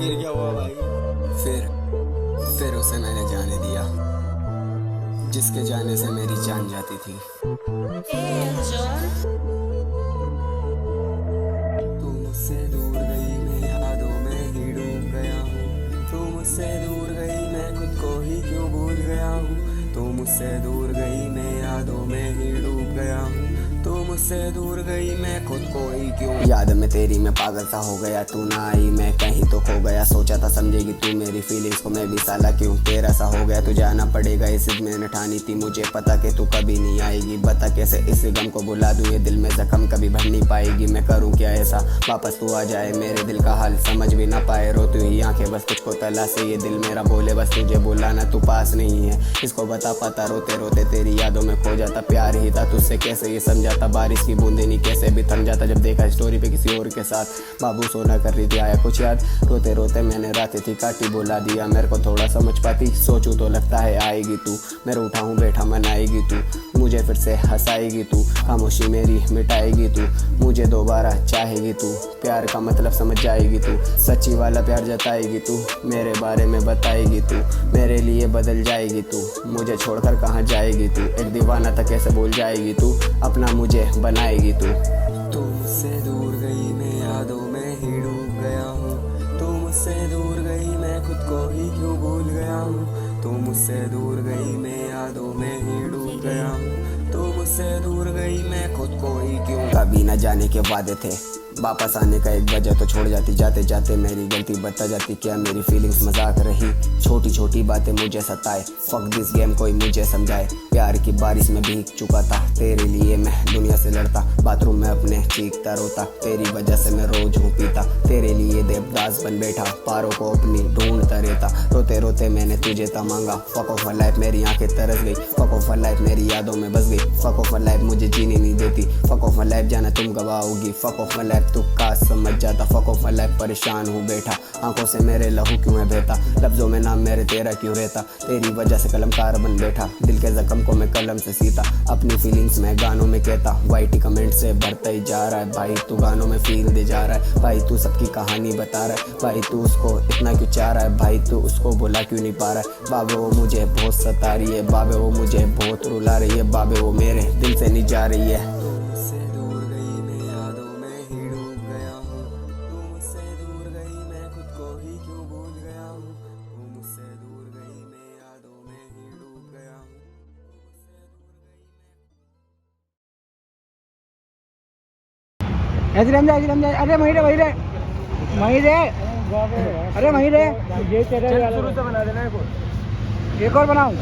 फिर क्या हुआ भाई? फिर उसे मैंने जाने दिया, जिसके जाने से मेरी जान जाती थी। तू मुझसे दूर गई, मैं यादों में ही डूब गया हूँ। तू मुझसे दूर गई, मैं खुद को ही क्यों भूल गया हूँ। तू मुझसे दूर गई, मैं यादों में ही डूब गया हूँ। तू मुझसे दूर गई, मैं खुद को ही क्यों। याद में तेरी मैं पागल सा हो गया, तू ना आई मैं कहीं तो खो गया। सोचा था समझेगी तू मेरी फीलिंग्स को, मैं भी साला क्यों तेरा सा हो गया। तू जाना पड़ेगा इस जिद मैंने ठानी थी, मुझे पता कि तू कभी नहीं आएगी। बता कैसे इस गम को बुला दूं, ये दिल में जख्म कभी भर नहीं पाएगी। मैं करूं क्या ऐसा वापस तू आ जाए, मेरे दिल का हाल समझ भी ना पाए। रोती हुई आंखें बस तुझको तलाशे, ये दिल मेरा बोले बस तुझे बुलाना तू पास नहीं है। इसको बता पाता रोते रोते तेरी यादों में खो जाता। प्यार ही था तुझसे कैसे ये समझाता, बारिश की बूंदे नहीं कैसे भी थम जाता। जब देखा स्टोरी पे किसी और के साथ बाबू सोना कर रही थी, आया कुछ याद। रोते रोते मैंने रातें थी काटी, बुला दिया मेरे को थोड़ा समझ पाती। सोचूं तो लगता है आएगी तू, मैं रूठा हूँ बैठा मनाएगी तू, मुझे फिर से हंसाएगी तू। खामोशी मेरी मिटाएगी तू, मुझे दोबारा चाहेगी तू। प्यार का मतलब समझ जाएगी तू, सच्ची वाला प्यार जताएगी तू। मेरे बारे में बताएगी तू, मेरे लिए बदल जाएगी तू। मुझे छोड़कर कहाँ जाएगी तू, एक दीवाना था कैसे भूल जाएगी तू। अपना मुझे बनाएगी तू। तू मुझसे दूर गई, मैं यादों में ही डूब गया हूँ। तू मुझसे दूर गई, मैं खुद को ही क्यों भूल गया हूँ। तू मुझसे दूर गई, मैं यादों में ही डूब गया हूँ। तू मुझसे दूर गई, मैं खुद को ही क्यों। कभी न जाने के वादे थे, वापस आने का एक वजह तो छोड़ जाती। जाते जाते मेरी गलती बता जाती, क्या मेरी फीलिंग्स मजाक रही। छोटी छोटी बातें मुझे सताए, फक दिस गेम कोई मुझे समझाए। प्यार की बारिश में भीग चुका था, तेरे लिए मैं दुनिया से लड़ता। बाथरूम में अपने चीखता रोता, तेरी वजह से मैं रोज हूँ पीता। तेरे लिए देवदास बन बैठा, पारों को अपनी ढूंढता रहता। रोते रोते मैंने तुझे था मांगा, फक ऑफ माय लाइफ मेरी आंखें तरस गई। फक ऑफ माय लाइफ मेरी यादों में बस गई। फक ऑफ माय लाइफ मुझे जीने नहीं देती। फक ऑफ माय लाइफ जाना तुम गवाओगी। फक ऑफ माय लाइफ तू का समझ जाता। फक ऑफ माय लाइफ परेशान हूँ बैठा, आंखों से मेरे लहू क्यों है बहता। लफ्जों में नाम मेरे तेरा क्यों रहता, तेरी वजह से कलमकार बन बैठा। दिल के जख्म को मैं कलम से सीता, अपनी फीलिंग्स मैं गानों में कहता। वाइटी कमेंट से भरता ही जा रहा है भाई, तू गानों में फील दे जा रहा है। भाई तू सबकी कहानी बता रहा है, भाई तू उसको इतना क्यों चाह रहा है। भाई तू उसको भुला क्यों नहीं पा रहा है। बाबे वो मुझे बहुत सता रही है, बाबे वो मुझे बहुत रुला रही है। बाबे वो मेरे दिल से नहीं जा रही है। ऐसे रम जाए। अरे वहीं रे अरे वहीं रे। ये तेरे शुरू से बना देना, एक और बनाऊं।